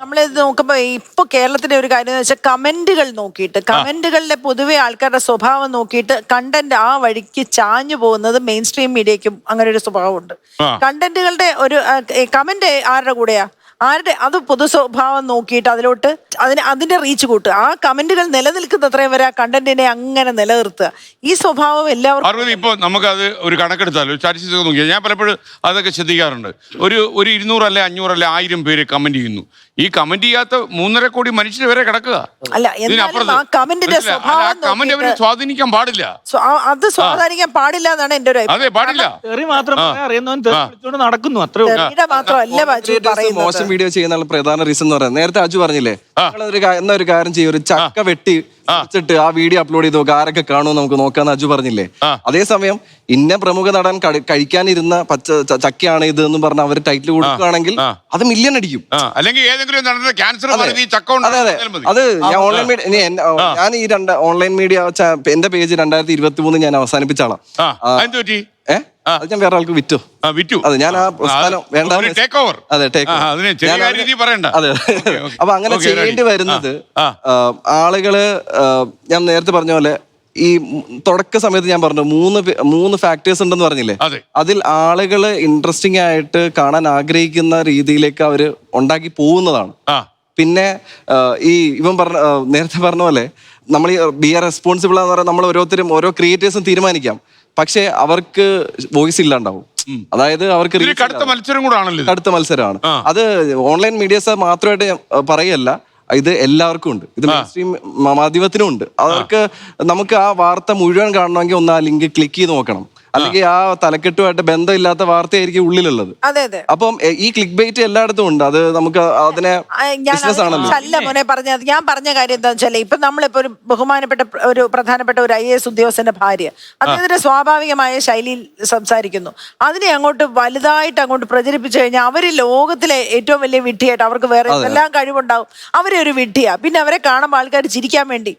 നമ്മളിത് നോക്കുമ്പോ ഇപ്പൊ കേരളത്തിന്റെ ഒരു കാര്യം എന്ന് വെച്ചാൽ കമന്റുകൾ നോക്കിയിട്ട് കമന്റുകളിലെ പൊതുവെ ആൾക്കാരുടെ സ്വഭാവം നോക്കിയിട്ട് കണ്ടന്റ് ആ വഴിക്ക് ചാഞ്ഞു പോകുന്നത് മെയിൻ സ്ട്രീം മീഡിയക്കും അങ്ങനെ ഒരു സ്വഭാവമുണ്ട്. കണ്ടന്റുകളുടെ ഒരു കമന്റ് ആരുടെ കൂടെയാ, ആരുടെ അത് പൊതു സ്വഭാവം നോക്കിയിട്ട് അതിലോട്ട് അതിന്റെ റീച്ച് കൂട്ടുക, ആ കമന്റുകൾ നിലനിൽക്കുന്നത്രയും വരെ ആ കണ്ടന്റിനെ അങ്ങനെ നിലനിർത്തുക. ഈ സ്വഭാവം എല്ലാവർക്കും. ഇപ്പൊ നമുക്കത് ഒരു കണക്കെടുത്താലോ, സ്റ്റാറ്റിസ്റ്റിക്സ് നോക്കിയാൽ ഞാൻ പലപ്പോഴും അതൊക്കെ ശ്രദ്ധിക്കാറുണ്ട്. ഒരു 200 അല്ലെ 500 അല്ലെ 1000 പേര് കമന്റ് ചെയ്യുന്നു. ഈ കമന്റ് ചെയ്യാത്ത 3.5 കോടി മനുഷ്യർ വരെ കിടക്കുക. അല്ല, കമന്റിന്റെ കമന്റ് അവരെ സ്വാധീനിക്കാൻ പാടില്ല. അത് സ്വാധീനിക്കാൻ പാടില്ല എന്നാണ് എന്റെ ഒരു അതെ, പാടില്ല. നടക്കുന്നു അത്ര മാത്രമല്ല പറയുന്നത്. വീഡിയോ ചെയ്യുന്ന പ്രധാന റീസൺ എന്ന് പറയുന്നത് നേരത്തെ അജു പറഞ്ഞില്ലേ, എന്നാ ഒരു കാര്യം ചെയ്യും, ഒരു ചക്ക വെട്ടി വെച്ചിട്ട് ആ വീഡിയോ അപ്ലോഡ് ചെയ്ത് നോക്കുക, ആരൊക്കെ കാണുമോ നമുക്ക് നോക്കാന്ന് അജു പറഞ്ഞില്ലേ. അതേസമയം ഇന്ന പ്രമുഖ നടൻ കഴിക്കാനിരുന്ന ചക്കയാണ് ഇത് എന്ന് പറഞ്ഞ അവർ ടൈറ്റിൽ കൊടുക്കുകയാണെങ്കിൽ അത് മില്യൺ അടിക്കും. അല്ലെങ്കിൽ ഏതെങ്കിലും ക്യാൻസർ അതെ അതെ, അത് ഞാൻ ഓൺലൈൻ മീഡിയ ഞാൻ ഈ ഓൺലൈൻ മീഡിയ എന്റെ പേജ് 2023 ഞാൻ അവസാനിപ്പിച്ച ആളാ. അത് ഞാൻ വേറെ ആൾക്ക് വിറ്റു. അതെ, ഞാൻ ആ പ്രസ്ഥാനം വേണ്ട. അതെ, അതെ. അപ്പൊ അങ്ങനെ ചെയ്യേണ്ടി വരുന്നത് ആളുകള്, ഞാൻ നേരത്തെ പറഞ്ഞ പോലെ ഈ തുടക്ക സമയത്ത് ഞാൻ പറഞ്ഞു 3 ഫാക്ടേഴ്സ് ഉണ്ടെന്ന് പറഞ്ഞില്ലേ, അതിൽ ആളുകള് ഇൻട്രസ്റ്റിംഗ് ആയിട്ട് കാണാൻ ആഗ്രഹിക്കുന്ന രീതിയിലേക്ക് അവര് ഉണ്ടാക്കി പോകുന്നതാണ്. പിന്നെ ഈ ഇവൻ നേരത്തെ പറഞ്ഞ പോലെ നമ്മൾ ഈ ബി ആർ റെസ്പോൺസിബിൾ എന്ന് പറഞ്ഞാൽ നമ്മൾ ഓരോരുത്തരും ഓരോ ക്രിയേറ്റേഴ്സും തീരുമാനിക്കാം, പക്ഷെ അവർക്ക് വോയിസ് ഇല്ലാണ്ടാവും. അതായത് അവർക്ക് കടുത്ത മത്സരമാണ്. അത് ഓൺലൈൻ മീഡിയസ് മാത്രമായിട്ട് പറയല്ല, ഇത് എല്ലാവർക്കും ഉണ്ട്, ഇത് മെയിൻ സ്ട്രീം മാധ്യമത്തിനും ഉണ്ട്. അവർക്ക് നമുക്ക് ആ വാർത്ത മുഴുവൻ കാണണമെങ്കിൽ ഒന്ന് ആ ലിങ്ക് ക്ലിക്ക് ചെയ്ത് നോക്കണം, അല്ലെങ്കിൽ ആ തലക്കെട്ടുമായിട്ട് ബന്ധമില്ലാത്ത വാർത്തയായിരിക്കും ഉള്ളിലുള്ളത്. അപ്പം ഈ ക്ലിക്ക് ബൈറ്റ് എല്ലായിടത്തും ഉണ്ട്. അത് നമുക്ക് അതിനെ ബിസിനസ് ആണല്ലോ. അല്ല മോനെ പറഞ്ഞത്, ഞാൻ പറഞ്ഞ കാര്യം എന്താ വെച്ചാൽ ഇപ്പൊ നമ്മളിപ്പോ ഒരു ബഹുമാനപ്പെട്ട ഒരു പ്രധാനപ്പെട്ട ഒരു IAS ഉദ്യോഗസ്ഥന്റെ ഭാര്യ അദ്ദേഹത്തിന്റെ സ്വാഭാവികമായ ശൈലിയിൽ സംസാരിക്കുന്നു. അതിനെ അങ്ങോട്ട് വലുതായിട്ട് അങ്ങോട്ട് പ്രചരിപ്പിച്ചു കഴിഞ്ഞാൽ അവര് ലോകത്തിലെ ഏറ്റവും വലിയ വിഡ്ഢിയായിട്ട്, അവർക്ക് വേറെ എല്ലാം കഴിവുണ്ടാവും, അവരെ ഒരു വിഡ്ഢിയാ. പിന്നെ അവരെ കാണുമ്പോൾ ആൾക്കാർ ചിരിക്കാൻ വേണ്ടി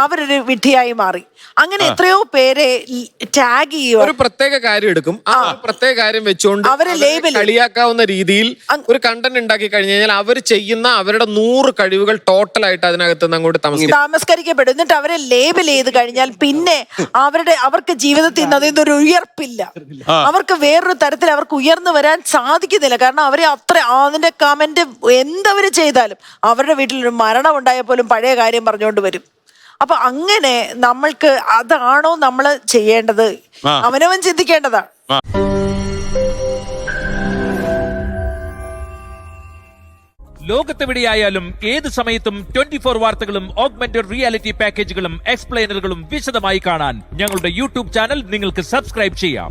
അവരൊരു വിഡ്ഢിയായി മാറി. അങ്ങനെ എത്രയോ പേരെ ടാഗ് ഒരു പ്രത്യേക കാര്യം എടുക്കും, ആ പ്രത്യേക കാര്യം വെച്ചുകൊണ്ട് കളിയാക്കാവുന്ന രീതിയിൽ ഒരു കണ്ടന്റ് ഉണ്ടാക്കി കഴിഞ്ഞു കഴിഞ്ഞാൽ അവർ ചെയ്യുന്ന അവരുടെ 100 കഴിവുകൾ ടോട്ടലായിട്ട് അതിനകത്ത് അങ്ങോട്ട് താമസ്കരിക്കപ്പെടും. എന്നിട്ട് അവരെ ലേബൽ ചെയ്ത് കഴിഞ്ഞാൽ പിന്നെ അവർക്ക് ജീവിതത്തിൽ നിന്ന് അതിൽ ഒരു ഉയർപ്പില്ല, അവർക്ക് വേറൊരു തരത്തിൽ അവർക്ക് ഉയർന്നു വരാൻ സാധിക്കുന്നില്ല. കാരണം അവരെ അത്ര അതിന്റെ കമന്റ് എന്തവര് ചെയ്താലും അവരുടെ വീട്ടിലൊരു മരണം ഉണ്ടായാൽ പോലും പഴയ കാര്യം പറഞ്ഞുകൊണ്ട് വരും. അപ്പൊ അങ്ങനെ നമ്മൾക്ക് അതാണോ നമ്മൾ ചെയ്യേണ്ടത്? അവനവൻ ചിന്തിക്കേണ്ടതാണ്. ലോകത്തെവിടെയായാലും ഏത് സമയത്തും 24 വാർത്തകളും ഓഗ്മെന്റഡ് റിയാലിറ്റി പാക്കേജുകളും എക്സ്പ്ലെയിനറുകളും വിശദമായി കാണാൻ ഞങ്ങളുടെ YouTube ചാനൽ നിങ്ങൾക്ക് സബ്സ്ക്രൈബ് ചെയ്യാം.